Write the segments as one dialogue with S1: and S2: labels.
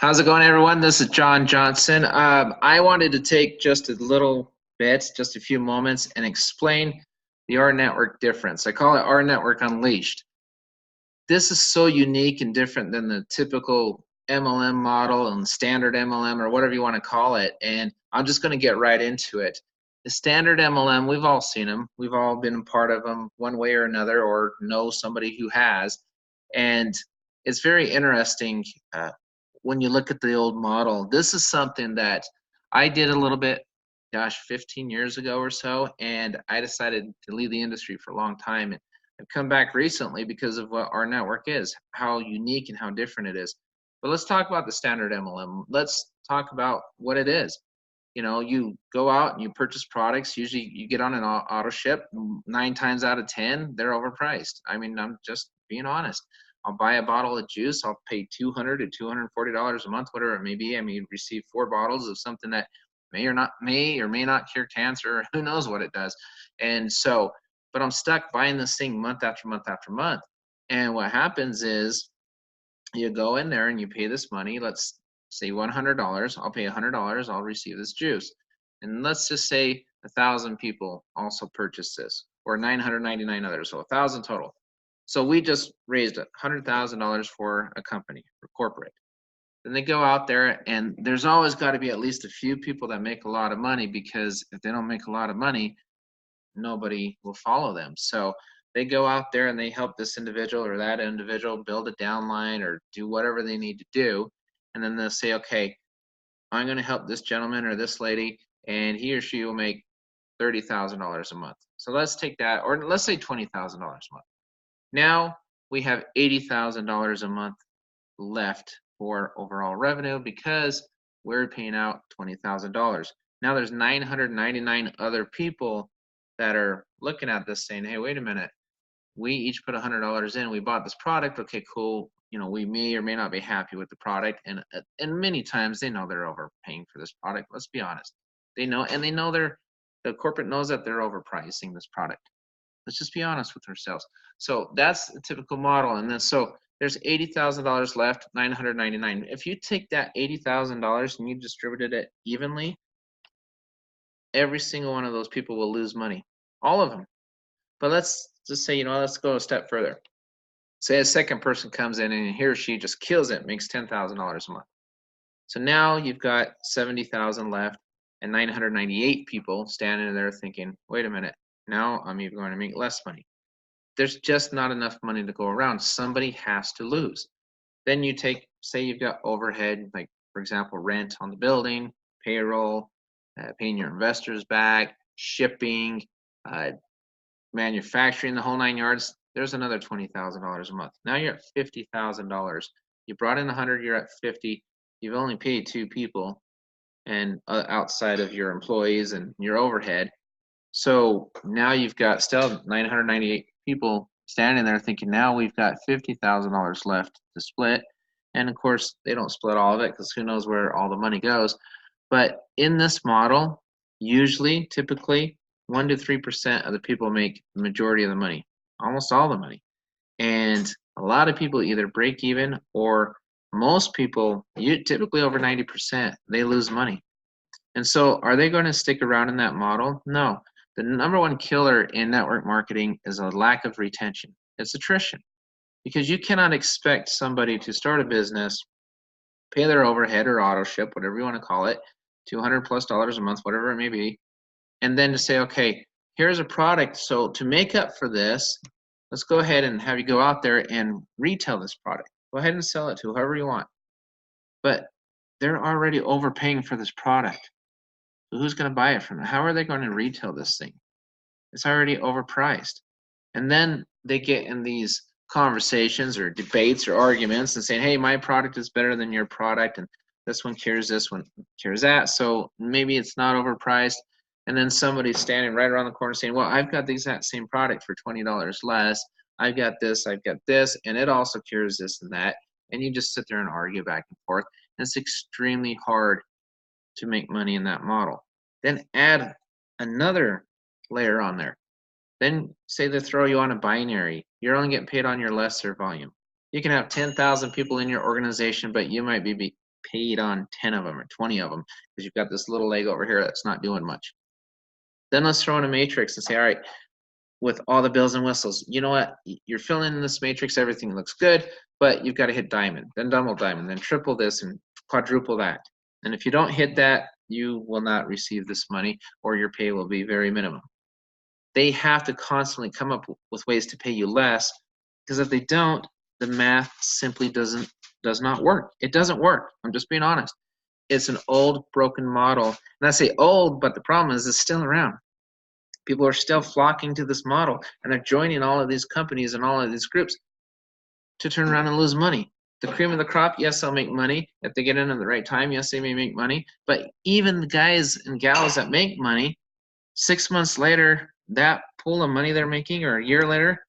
S1: How's it going, everyone? This is John Johnson. I wanted to take just a little bit, just a few moments, and explain the rNetwork difference. I call it rNetwork Unleashed. This is so unique and different than the typical MLM model and standard MLM or whatever you want to call it. And I'm just going to get right into it. The standard MLM, we've all seen them. We've all been a part of them one way or another, or know somebody who has. And it's very interesting when you look at the old model. This is something that I did a little bit, gosh, 15 years ago or so, and I decided to leave the industry for a long time. And I've come back recently because of what rNetwork is, how unique and how different it is. But let's talk about the standard MLM. Let's talk about what it is. You know, you go out and you purchase products. Usually you get on an auto ship. 9 times out of 10, they're overpriced. I mean, I'm just being honest. I'll buy a bottle of juice. I'll pay $200 to $240 a month, whatever it may be. I may receive 4 bottles of something that may or may not cure cancer. Who knows what it does? And so, but I'm stuck buying this thing month after month after month. And what happens is you go in there and you pay this money. Let's say $100. I'll pay $100. I'll receive this juice. And let's just say 1,000 people also purchase this, or 999 others, so 1,000 total. So we just raised $100,000 for a company, for corporate. Then they go out there, and there's always got to be at least a few people that make a lot of money, because if they don't make a lot of money, nobody will follow them. So they go out there and they help this individual or that individual build a downline or do whatever they need to do. And then they'll say, okay, I'm going to help this gentleman or this lady, and he or she will make $30,000 a month. So let's take that, or let's say $20,000 a month. Now we have $80,000 a month left for overall revenue because we're paying out $20,000. Now there's 999 other people that are looking at this saying, hey, wait a minute, we each put $100 in, we bought this product, okay, cool. You know, we may or may not be happy with the product, and many times they know they're overpaying for this product. Let's be honest. They know, and they know the corporate knows that they're overpricing this product. Let's just be honest with ourselves. So that's a typical model. And then so there's $80,000 left, 999. If you take that $80,000 and you distributed it evenly, every single one of those people will lose money, all of them. But let's just say, let's go a step further. Say a second person comes in and he or she just kills it, makes $10,000 a month. So now you've got 70,000 left and 998 people standing there thinking, wait a minute, now I'm even going to make less money. There's just not enough money to go around. Somebody has to lose. Then you take, say you've got overhead, like for example, rent on the building, payroll, paying your investors back, shipping, manufacturing, the whole 9 yards. There's another $20,000 a month. Now you're at $50,000. You brought in 100, you're at 50. You've only paid 2 people, and outside of your employees and your overhead. So now you've got still 998 people standing there thinking, now we've got $50,000 left to split. And of course, they don't split all of it because who knows where all the money goes. But in this model, usually, typically, 1 to 3% of the people make the majority of the money, almost all the money. And a lot of people either break even, or most people, typically over 90%, they lose money. And so are they going to stick around in that model? No. The number one killer in network marketing is a lack of retention. It's attrition. Because you cannot expect somebody to start a business, pay their overhead or auto ship, whatever you want to call it, $200+ a month, whatever it may be, and then to say, okay, here's a product. So to make up for this, let's go ahead and have you go out there and retail this product. Go ahead and sell it to whoever you want. But they're already overpaying for this product. So who's going to buy it from them? How are they going to retail this thing? It's already overpriced. And then they get in these conversations or debates or arguments and saying, hey, my product is better than your product, and this one cures this one cures that, so maybe it's not overpriced. And then somebody's standing right around the corner saying, well, I've got the exact same product for $20 less. I've got this, and it also cures this and that. And you just sit there and argue back and forth. And it's extremely hard to make money in that model. Then add another layer on there. Then say they throw you on a binary. You're only getting paid on your lesser volume. You can have 10,000 people in your organization, but you might be paid on 10 of them or 20 of them because you've got this little leg over here that's not doing much. Then let's throw in a matrix and say, all right, with all the bells and whistles, you know what? You're filling in this matrix, everything looks good, but you've got to hit diamond, then double diamond, then triple this and quadruple that. And if you don't hit that, you will not receive this money or your pay will be very minimum. They have to constantly come up with ways to pay you less, because if they don't, the math simply does not work. It doesn't work. I'm just being honest. It's an old, broken model. And I say old, but the problem is it's still around. People are still flocking to this model, and they're joining all of these companies and all of these groups to turn around and lose money. The cream of the crop, yes, they'll make money. If they get in at the right time, yes, they may make money. But even the guys and gals that make money, 6 months later, that pool of money they're making, or a year later,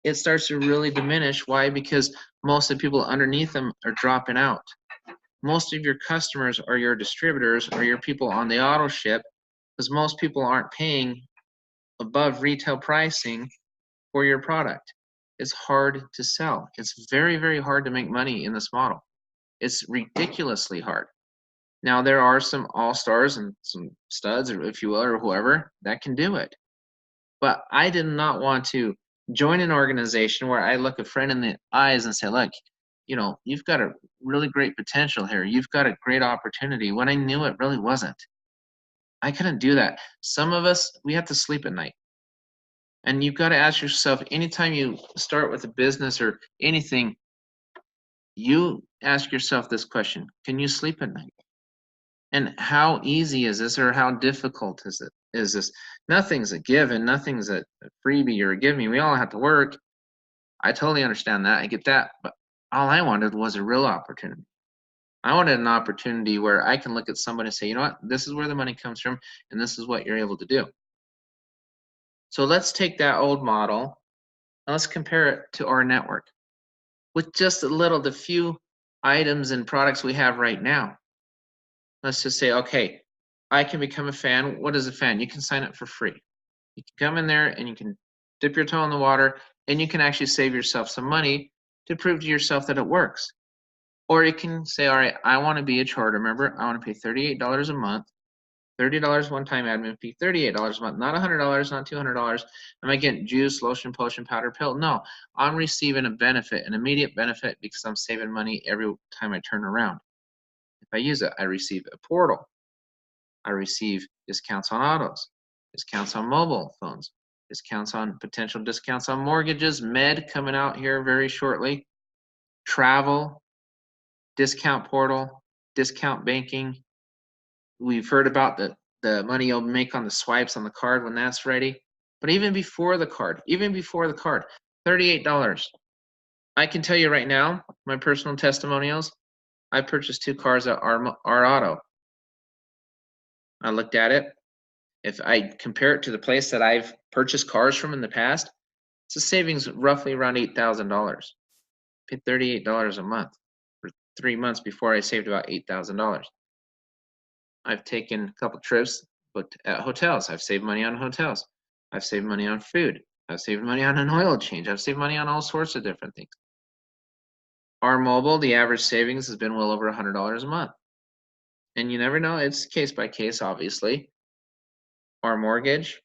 S1: it starts to really diminish. Why? Because most of the people underneath them are dropping out. Most of your customers are your distributors or your people on the auto ship, because most people aren't paying above retail pricing for your product. It's hard to sell. It's very, very hard to make money in this model. It's ridiculously hard. Now, there are some all-stars and some studs, or if you will, or whoever, that can do it. But I did not want to join an organization where I look a friend in the eyes and say, look, you know, you've got a really great potential here. You've got a great opportunity, when I knew it really wasn't. I couldn't do that. Some of us, we have to sleep at night. And you've got to ask yourself, anytime you start with a business or anything, you ask yourself this question: can you sleep at night? And how easy is this, or how difficult is it? Is this? Nothing's a given, nothing's a freebie or a give me. We all have to work. I totally understand that. I get that. But all I wanted was a real opportunity. I wanted an opportunity where I can look at somebody and say, you know what, this is where the money comes from, and this is what you're able to do. So let's take that old model and let's compare it to our network with just the few items and products we have right now. Let's just say, okay, I can become a fan. What is a fan? You can sign up for free. You can come in there and you can dip your toe in the water, and you can actually save yourself some money to prove to yourself that it works. Or you can say, all right, I want to be a charter member. I want to pay $38 a month. $30 one-time admin fee, $38 a month, not $100, not $200. Am I getting juice, lotion, potion, powder, pill? No, I'm receiving a benefit, an immediate benefit, because I'm saving money every time I turn around. If I use it, I receive a portal. I receive discounts on autos, discounts on mobile phones, discounts on potential discounts on mortgages, med coming out here very shortly, travel, discount portal, discount banking. We've heard about the money you'll make on the swipes on the card when that's ready. But even before the card, $38. I can tell you right now, my personal testimonials, I purchased 2 cars at our auto. I looked at it. If I compare it to the place that I've purchased cars from in the past, it's a savings roughly around $8,000. Paid $38 a month for 3 months before I saved about $8,000. I've taken a couple trips booked at hotels. I've saved money on hotels. I've saved money on food. I've saved money on an oil change. I've saved money on all sorts of different things. Our mobile, the average savings has been well over $100 a month. And you never know, it's case by case, obviously. Our mortgage,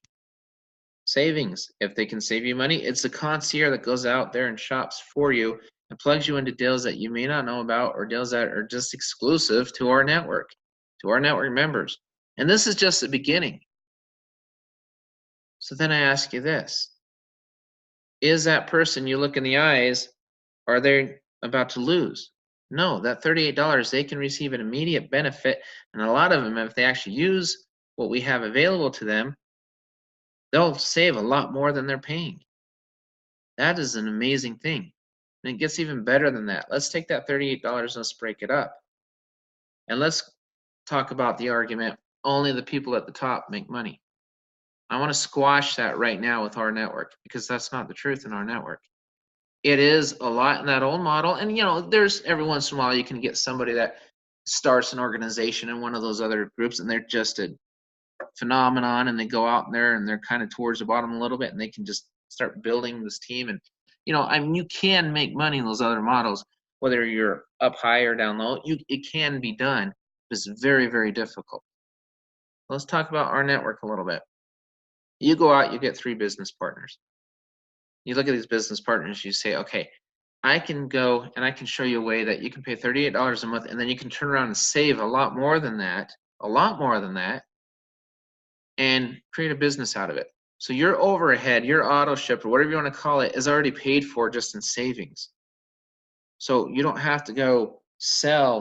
S1: savings. If they can save you money, it's a concierge that goes out there and shops for you and plugs you into deals that you may not know about, or deals that are just exclusive to our network members. And this is just the beginning. So then I ask you this: is that person you look in the eyes, are they about to lose? No, that $38, they can receive an immediate benefit. And a lot of them, if they actually use what we have available to them, they'll save a lot more than they're paying. That is an amazing thing. And it gets even better than that. Let's take that $38 and let's break it up. And let's talk about the argument, only the people at the top make money. I want to squash that right now with our network, because that's not the truth in our network. It is a lot in that old model. And, you know, there's every once in a while you can get somebody that starts an organization in one of those other groups, and they're just a phenomenon, and they go out there and they're kind of towards the bottom a little bit, and they can just start building this team. And, you know, I mean, you can make money in those other models. whether you're up high or down low. It can be done, but it's very, very difficult. Let's talk about our network a little bit. You go out, you get 3 business partners. You look at these business partners, you say, okay, I can go and I can show you a way that you can pay $38 a month, and then you can turn around and save a lot more than that, and create a business out of it. So your overhead, your auto ship, or whatever you want to call it, is already paid for just in savings. So you don't have to go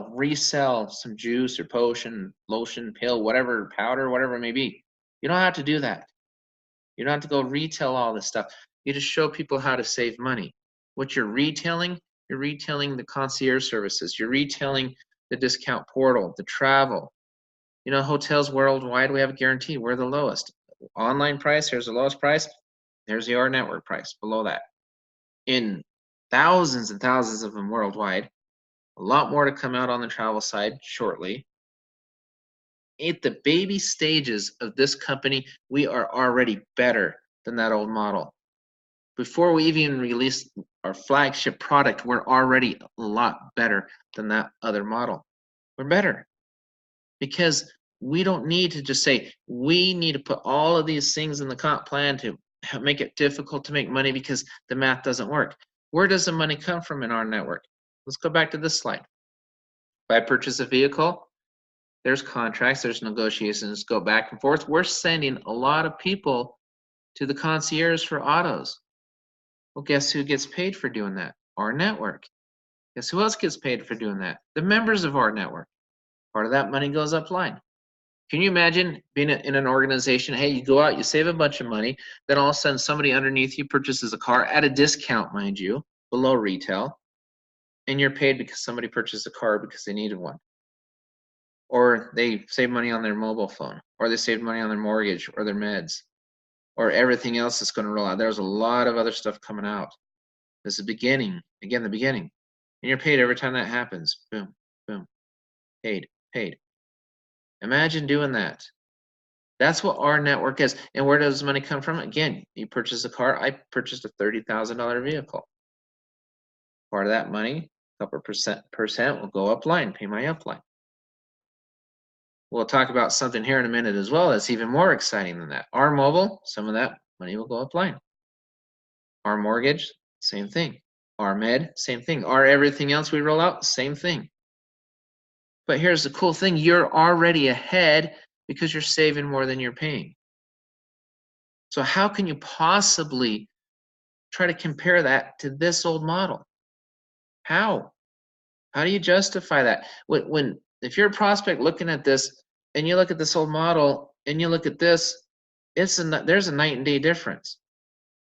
S1: resell some juice or potion, lotion, pill, whatever, powder, whatever it may be. You don't have to do that. You don't have to go retail all this stuff. You just show people how to save money. What you're retailing the concierge services. You're retailing the discount portal, the travel. You know, hotels worldwide, we have a guarantee. We're the lowest. Online price, here's the lowest price. There's the rNetwork price below that. In thousands and thousands of them worldwide. A lot more to come out on the travel side shortly. At the baby stages of this company, we are already better than that old model. Before we even release our flagship product, we're already a lot better than that other model. We're better because we don't need to just say, we need to put all of these things in the comp plan to make it difficult to make money because the math doesn't work. Where does the money come from in our network? Let's go back to this slide. If I purchase a vehicle, there's contracts, there's negotiations, go back and forth. We're sending a lot of people to the concierge for autos. Well, guess who gets paid for doing that? Our network. Guess who else gets paid for doing that? The members of our network. Part of that money goes upline. Can you imagine being in an organization, hey, you go out, you save a bunch of money, then all of a sudden somebody underneath you purchases a car at a discount, mind you, below retail, and you're paid because somebody purchased a car because they needed one. Or they save money on their mobile phone, or they saved money on their mortgage or their meds, or everything else that's going to roll out. There's a lot of other stuff coming out. This is the beginning, again, the beginning. And you're paid every time that happens. Boom, boom, paid. Imagine doing that. That's what our network is. And where does money come from? Again, you purchase a car. I purchased a $30,000 vehicle. Part of that money, a couple percent will go upline, pay my upline. We'll talk about something here in a minute as well that's even more exciting than that. Our mobile, some of that money will go upline. Our mortgage, same thing. Our med, same thing. Our everything else we roll out, same thing. But here's the cool thing. You're already ahead because you're saving more than you're paying. So how can you possibly try to compare that to this old model? How? How do you justify that? If you're a prospect looking at this and you look at this old model and you look at this, there's a night and day difference.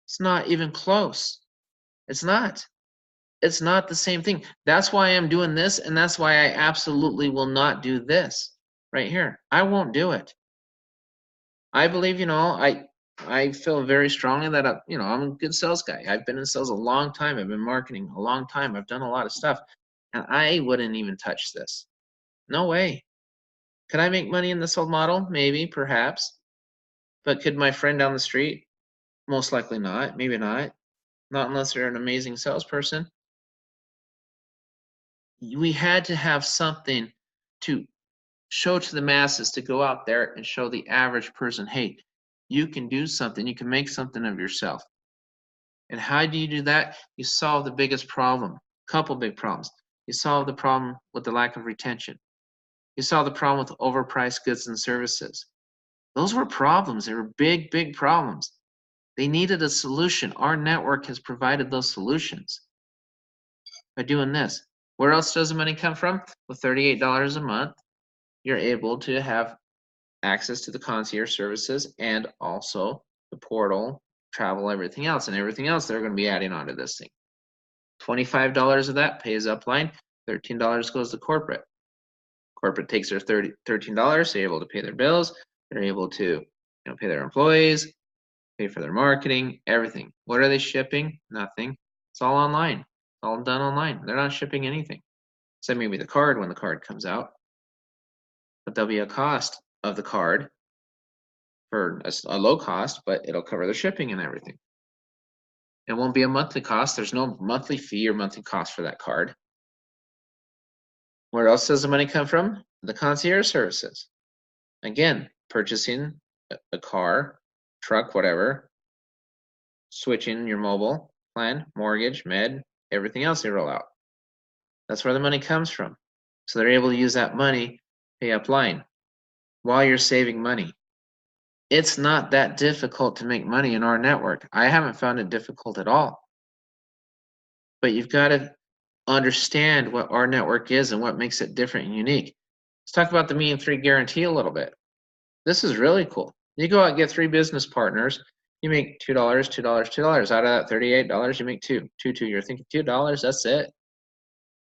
S1: It's not even close. It's not. It's not the same thing. That's why I'm doing this, and that's why I absolutely will not do this right here. I won't do it. I believe, I feel very strongly that, I'm a good sales guy. I've been in sales a long time. I've been marketing a long time. I've done a lot of stuff, and I wouldn't even touch this. No way. Could I make money in this old model? Maybe, perhaps. But could my friend down the street? Most likely not. Maybe not. Not unless they're an amazing salesperson. We had to have something to show to the masses, to go out there and show the average person, hey, you can do something. You can make something of yourself. And how do you do that? You solve the biggest problem. Couple big problems. You solve the problem with the lack of retention. You solve the problem with overpriced goods and services. Those were problems. They were big, big problems. They needed a solution. Our network has provided those solutions by doing this. Where else does the money come from? With $38 a month, you're able to have access to the concierge services and also the portal, travel, everything else. And everything else they're going to be adding onto this thing. $25 of that pays upline. $13 goes to corporate. Corporate takes their $13, so they're able to pay their bills. They're able to pay their employees, pay for their marketing, everything. What are they shipping? Nothing. It's all online. It's all done online. They're not shipping anything. Except maybe the card when the card comes out. But there'll be a cost of the card for a low cost, but it'll cover the shipping and everything. It won't be a monthly cost. There's no monthly fee or monthly cost for that card. Where else does the money come from? The concierge services. Again, purchasing a car, truck, whatever, switching your mobile plan, mortgage, med, everything else they roll out. That's where the money comes from. So they're able to use that money, pay upline, while you're saving money. It's not that difficult to make money in our network. I haven't found it difficult at all. But you've got to understand what our network is and what makes it different and unique. Let's talk about the mean 3 guarantee a little bit. This is really cool. You go out and get 3 business partners. You make $2, $2, $2. Out of that $38, you make $2. You're thinking $2, that's it.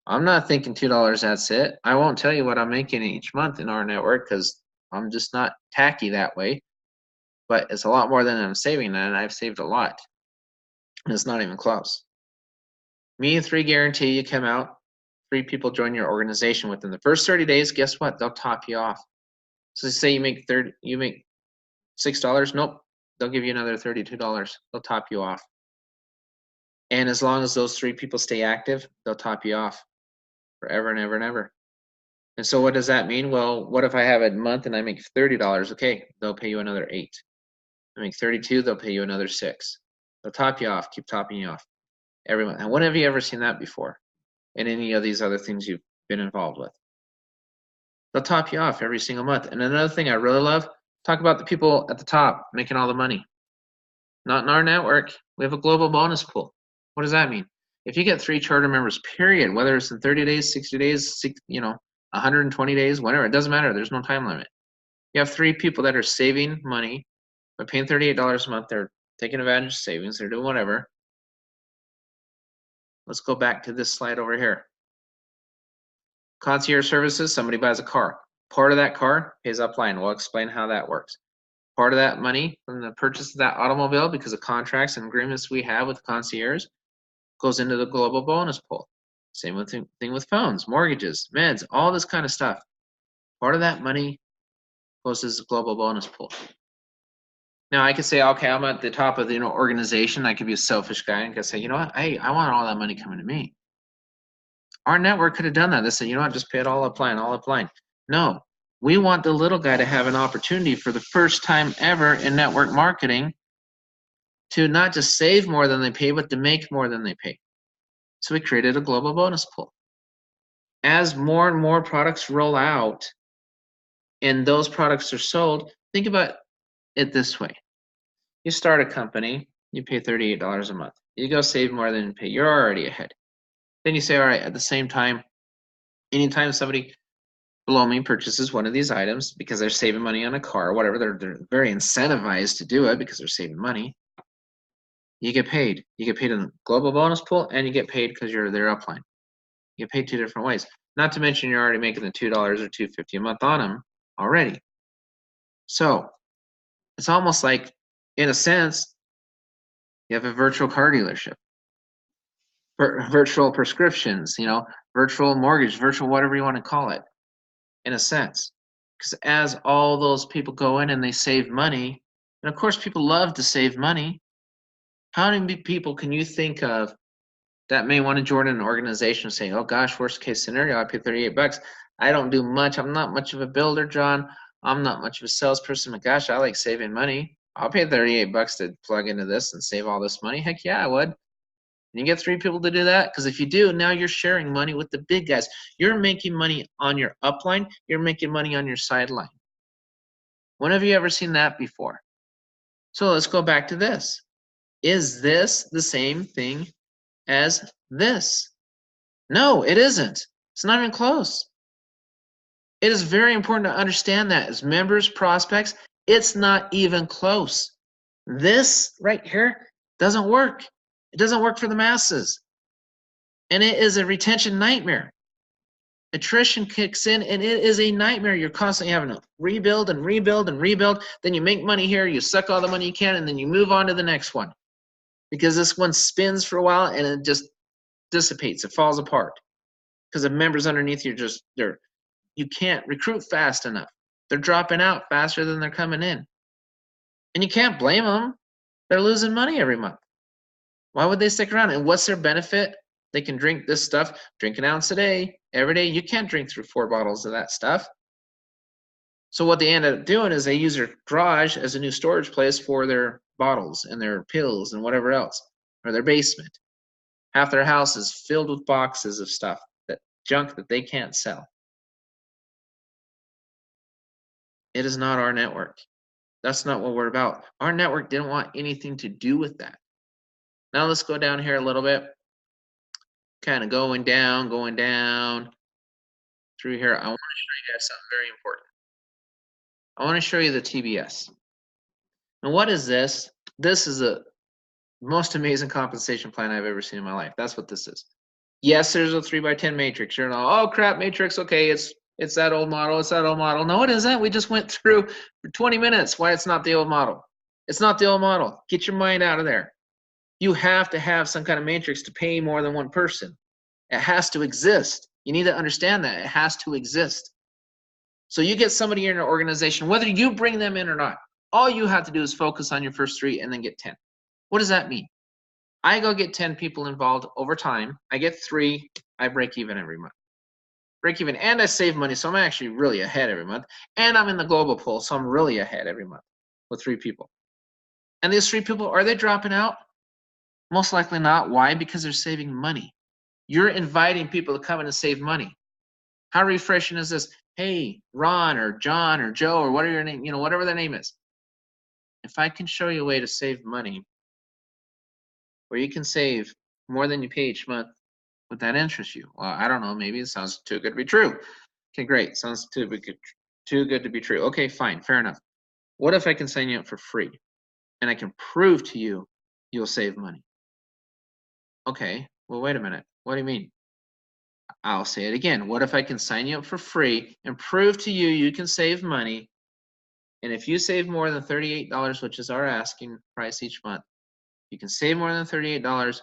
S1: I'm not thinking $2, that's it. I won't tell you what I'm making each month in our network because I'm just not tacky that way. But it's a lot more than I'm saving, and I've saved a lot. And it's not even close. Me 3 guarantee, you come out, 3 people join your organization within the first 30 days, guess what? They'll top you off. So say you make $6, nope, they'll give you another $32. They'll top you off. And as long as those 3 people stay active, they'll top you off forever and ever and ever. And so what does that mean? Well, what if I have a month and I make $30? Okay, they'll pay you another $8. I make 32, they'll pay you another 6. They'll top you off, keep topping you off every month. And when have you ever seen that before in any of these other things you've been involved with? They'll top you off every single month. And another thing I really love, talk about the people at the top making all the money. Not in our network. We have a global bonus pool. What does that mean? If you get 3 charter members, period, whether it's in 30 days, 60 days, 120 days, whatever, it doesn't matter. There's no time limit. You have 3 people that are saving money. They're paying $38 a month. They're taking advantage of savings. They're doing whatever. Let's go back to this slide over here. Concierge services, somebody buys a car. Part of that car pays upline. We'll explain how that works. Part of that money from the purchase of that automobile, because of contracts and agreements we have with concierge, goes into the global bonus pool. Same thing with phones, mortgages, meds, all this kind of stuff. Part of that money goes to the global bonus pool. Now I could say, okay, I'm at the top of the organization. I could be a selfish guy and could say, you know what, hey, I want all that money coming to me. Our network could have done that. They said, you know what, just pay it all upline. No, we want the little guy to have an opportunity for the first time ever in network marketing to not just save more than they pay, but to make more than they pay. So we created a global bonus pool. As more and more products roll out and those products are sold, think about it this way. You start a company, you pay $38 a month. You go save more than you pay, you're already ahead. Then you say, all right, at the same time, anytime somebody below me purchases one of these items because they're saving money on a car or whatever, they're very incentivized to do it because they're saving money, you get paid. You get paid in the global bonus pool and you get paid because you're their upline. You get paid 2 different ways. Not to mention you're already making the $2 or $2.50 a month on them already. So it's almost like, in a sense, you have a virtual car dealership. Virtual prescriptions, virtual mortgage, virtual whatever you want to call it, in a sense. Because as all those people go in and they save money, and of course people love to save money, how many people can you think of that may want to join an organization and say, oh gosh, worst case scenario, I pay $38. I don't do much. I'm not much of a builder, John. I'm not much of a salesperson, but gosh, I like saving money. I'll pay $38 to plug into this and save all this money. Heck yeah, I would. And you get 3 people to do that, because if you do, now you're sharing money with the big guys. You're making money on your upline. You're making money on your sideline. When have you ever seen that before? So let's go back to this. Is this the same thing as this? No, it isn't. It's not even close. It is very important to understand that as members, prospects, it's not even close. This right here doesn't work. It doesn't work for the masses. And it is a retention nightmare. Attrition kicks in and it is a nightmare. You're constantly having to rebuild and rebuild and rebuild. Then you make money here, you suck all the money you can, and then you move on to the next one. Because this one spins for a while and it just dissipates. It falls apart. Because the members underneath you can't recruit fast enough. They're dropping out faster than they're coming in. And you can't blame them. They're losing money every month. Why would they stick around? And what's their benefit They can drink this stuff, drink an ounce a day, every day. You can't drink through 4 bottles of that stuff. So what they end up doing is they use their garage as a new storage place for their bottles and their pills and whatever else, or their basement. Half their house is filled with boxes of stuff, that junk that they can't sell. It is not our network. That's not what we're about. Our network didn't want anything to do with that. Now let's go down here a little bit. Kind of going down through here. I want to show you guys something very important. I want to show you the TBS. And what is this? This is the most amazing compensation plan I've ever seen in my life. That's what this is. Yes, there's a 3x10 matrix. You're not, oh crap, matrix. Okay, it's that old model. It's that old model. No, it isn't. We just went through for 20 minutes why it's not the old model. It's not the old model. Get your mind out of there. You have to have some kind of matrix to pay more than one person. It has to exist. You need to understand that. It has to exist. So you get somebody in your organization, whether you bring them in or not, all you have to do is focus on your first 3 and then get 10. What does that mean? I go get 10 people involved over time. I get 3. I break even every month. Break even, and I save money, so I'm actually really ahead every month. And I'm in the global pool, so I'm really ahead every month with 3 people. And these 3 people, are they dropping out? Most likely not. Why? Because they're saving money. You're inviting people to come in and save money. How refreshing is this? Hey, Ron or John or Joe or whatever your name, whatever their name is. If I can show you a way to save money where you can save more than you pay each month, would that interest you? Well, I don't know. Maybe it sounds too good to be true. Okay, great. Sounds too good to be true. Okay, fine. Fair enough. What if I can sign you up for free and I can prove to you you'll save money? Okay, well, wait a minute. What do you mean? I'll say it again. What if I can sign you up for free and prove to you you can save money? And if you save more than $38, which is our asking price each month, you can save more than $38.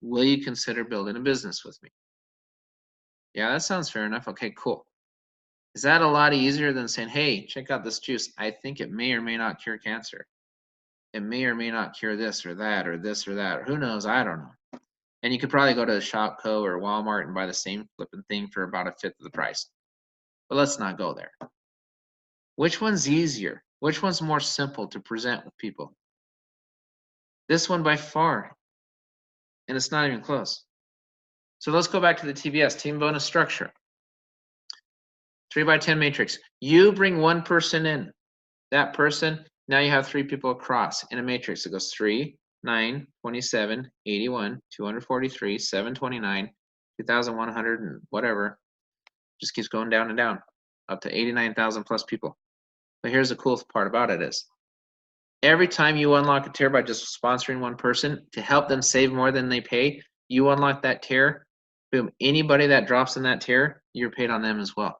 S1: Will you consider building a business with me? Yeah, that sounds fair enough. Okay, cool. Is that a lot easier than saying, hey, check out this juice. I think it may or may not cure cancer. It may or may not cure this or that or this or that. Or who knows? I don't know. And you could probably go to Shopko or Walmart and buy the same flipping thing for about 1/5 of the price. But let's not go there. Which one's easier? Which one's more simple to present with people? This one by far. And it's not even close. So let's go back to the TBS, team bonus structure. 3x10 matrix. You bring one person in. That person, now you have 3 people across in a matrix. It goes 3, 9, 27, 81, 243, 729, 2,100, and whatever. Just keeps going down and down, up to 89,000 plus people. But here's the cool part about it is, every time you unlock a tier by just sponsoring one person to help them save more than they pay, you unlock that tier, boom, anybody that drops in that tier, you're paid on them as well.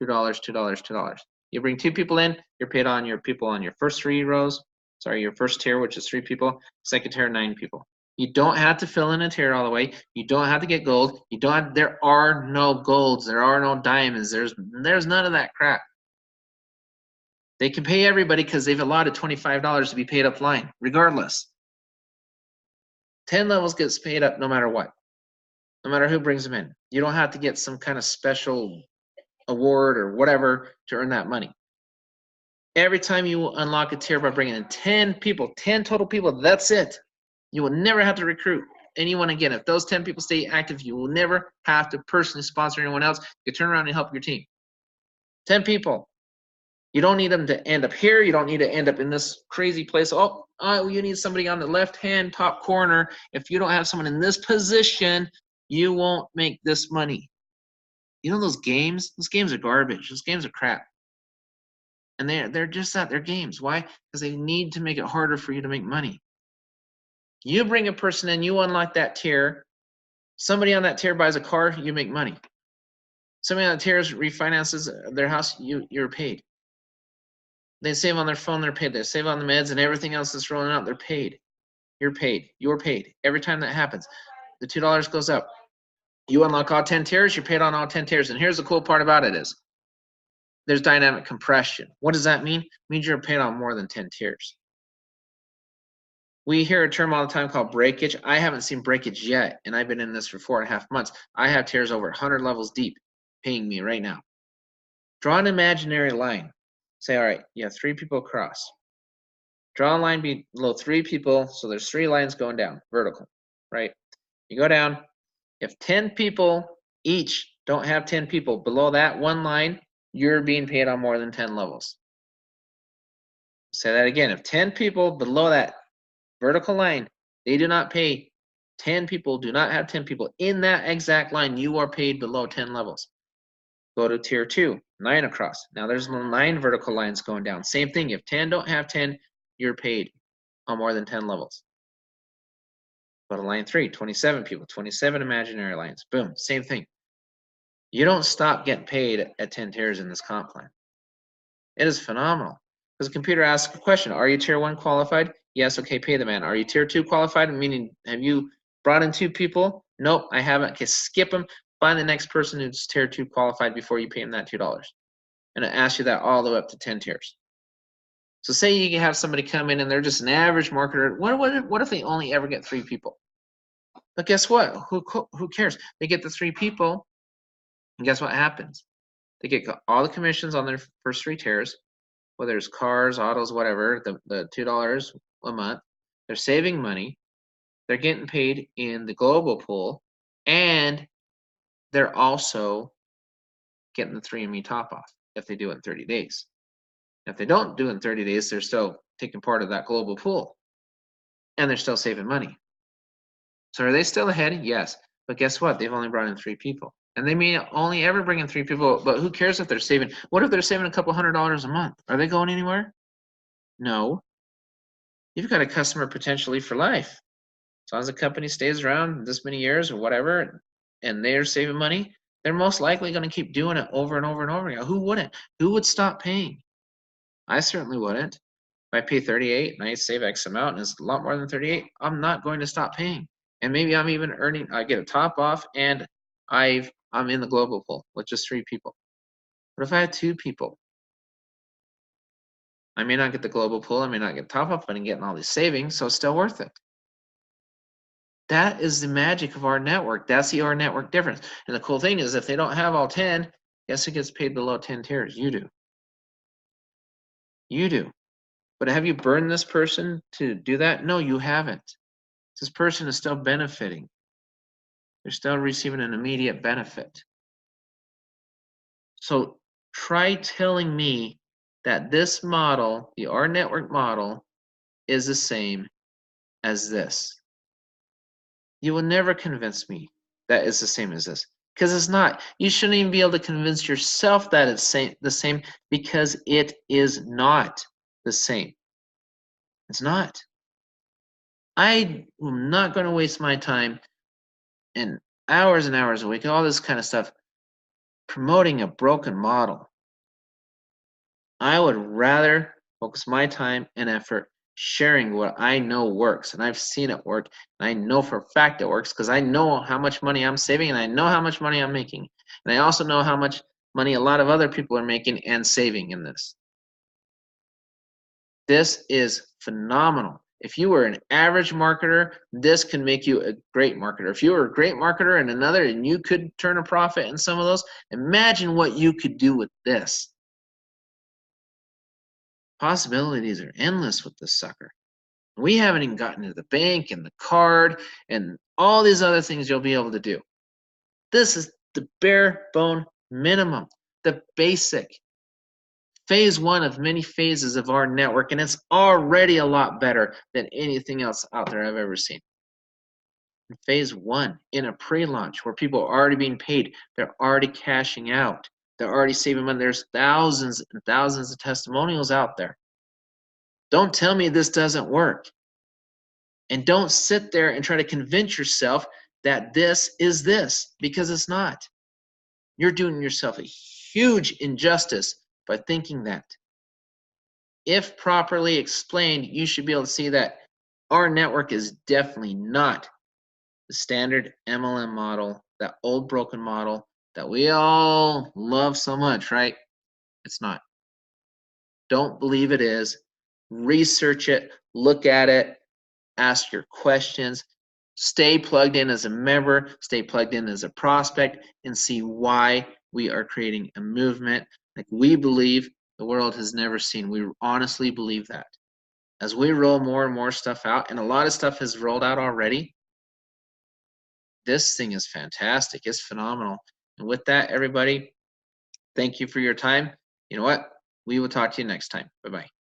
S1: $2, $2, $2. You bring 2 people in, you're paid on your people on your first 3 rows. Sorry, your first tier, which is 3 people. Second tier, 9 people. You don't have to fill in a tier all the way. You don't have to get gold. There are no golds. There are no diamonds. There's none of that crap. They can pay everybody because they've allotted $25 to be paid up line, regardless. 10 levels gets paid up no matter what. No matter who brings them in. You don't have to get some kind of special award or whatever to earn that money. Every time you unlock a tier by bringing in 10 people, 10 total people, that's it. You will never have to recruit anyone again. If those 10 people stay active, you will never have to personally sponsor anyone else. You turn around and help your team. 10 people. You don't need them to end up here. You don't need to end up in this crazy place. Oh, you need somebody on the left-hand top corner. If you don't have someone in this position, you won't make this money. You know those games? Those games are garbage. Those games are crap. And they're just that. They're games. Why? Because they need to make it harder for you to make money. You bring a person in, you unlock that tier. Somebody on that tier buys a car, you make money. Somebody on that tier refinances their house, you're paid. They save on their phone, they're paid. They save on the meds and everything else that's rolling out, they're paid. You're paid. You're paid. Every time that happens, the $2 goes up. You unlock all 10 tiers, you're paid on all 10 tiers. And here's the cool part about it is, there's dynamic compression. What does that mean? It means you're paid on more than 10 tiers. We hear a term all the time called breakage. I haven't seen breakage yet, and I've been in this for 4.5 months. I have tiers over 100 levels deep paying me right now. Draw an imaginary line. Say, all right, you have 3 people across. Draw a line below 3 people, so there's 3 lines going down, vertical, right? You go down. If 10 people each don't have 10 people below that one line, you're being paid on more than 10 levels. Say that again. If 10 people below that vertical line, they do not pay 10 people, do not have 10 people in that exact line, you are paid below 10 levels. Go to tier 2, 9 across. Now there's 9 vertical lines going down. Same thing. If 10 don't have 10, you're paid on more than 10 levels. Go to line 3, 27 people, 27 imaginary lines. Boom, same thing. You don't stop getting paid at 10 tiers in this comp plan. It is phenomenal. Because the computer asks a question, are you tier 1 qualified? Yes, okay, pay the man. Are you tier 2 qualified? Meaning, have you brought in 2 people? Nope, I haven't. Okay, skip them. Find the next person who's tier 2 qualified before you pay them that $2. And it asks you that all the way up to 10 tiers. So say you can have somebody come in and they're just an average marketer. What if they only ever get 3 people? But guess what? Who cares? They get the 3 people, and guess what happens? They get all the commissions on their first 3 tiers, whether it's cars, autos, whatever, the $2 a month. They're saving money. They're getting paid in the global pool, and they're also getting the 3andMe top off if they do it in 30 days. If they don't do it in 30 days, they're still taking part of that global pool, and they're still saving money. So are they still ahead? Yes. But guess what? They've only brought in 3 people. And they may only ever bring in 3 people, but who cares if they're saving? What if they're saving a couple $100 a month? Are they going anywhere? No. You've got a customer potentially for life. As long as the company stays around this many years or whatever, and they're saving money, they're most likely going to keep doing it over and over and over again. Who wouldn't? Who would stop paying? I certainly wouldn't. If I pay 38 and I save X amount and it's a lot more than 38, I'm not going to stop paying. And maybe I'm even earning, I get a top off and I'm in the global pool with just 3 people. But if I had 2 people, I may not get the global pool, I may not get top off, but I'm getting all these savings, so it's still worth it. That is the magic of our network. That's the rNetwork difference. And the cool thing is if they don't have all 10, guess who gets paid below 10 tiers? You do. You do. But have you burned this person to do that? No, you haven't. This person is still benefiting. They're still receiving an immediate benefit. So try telling me that this model, the rNetwork model, is the same as this. You will never convince me that it's the same as this, because it's not. You shouldn't even be able to convince yourself that it's the same, because it is not the same. It's not. I am not going to waste my time and hours a week, all this kind of stuff, promoting a broken model. I would rather focus my time and effort sharing what I know works, and I've seen it work, and I know for a fact it works because I know how much money I'm saving, and I know how much money I'm making, and I also know how much money a lot of other people are making and saving in this. This is phenomenal. If you were an average marketer, this can make you a great marketer. If you were a great marketer and another, and you could turn a profit in some of those, imagine what you could do with this. Possibilities are endless with this sucker. We haven't even gotten to the bank and the card and all these other things you'll be able to do. This is the bare bone minimum, the basic. Phase 1 of many phases of our network, and it's already a lot better than anything else out there I've ever seen. In phase 1, in a pre-launch where people are already being paid, they're already cashing out, they're already saving money. There's thousands and thousands of testimonials out there. Don't tell me this doesn't work. And don't sit there and try to convince yourself that this is this, because it's not. You're doing yourself a huge injustice by thinking that. If properly explained, you should be able to see that rNetwork is definitely not the standard MLM model, that old broken model that we all love so much, right? It's not. Don't believe it is. Research it, look at it, ask your questions, stay plugged in as a member, stay plugged in as a prospect, and see why we are creating a movement like we believe the world has never seen. We honestly believe that. As we roll more and more stuff out, and a lot of stuff has rolled out already, this thing is fantastic. It's phenomenal. And with that, everybody, thank you for your time. You know what? We will talk to you next time. Bye-bye.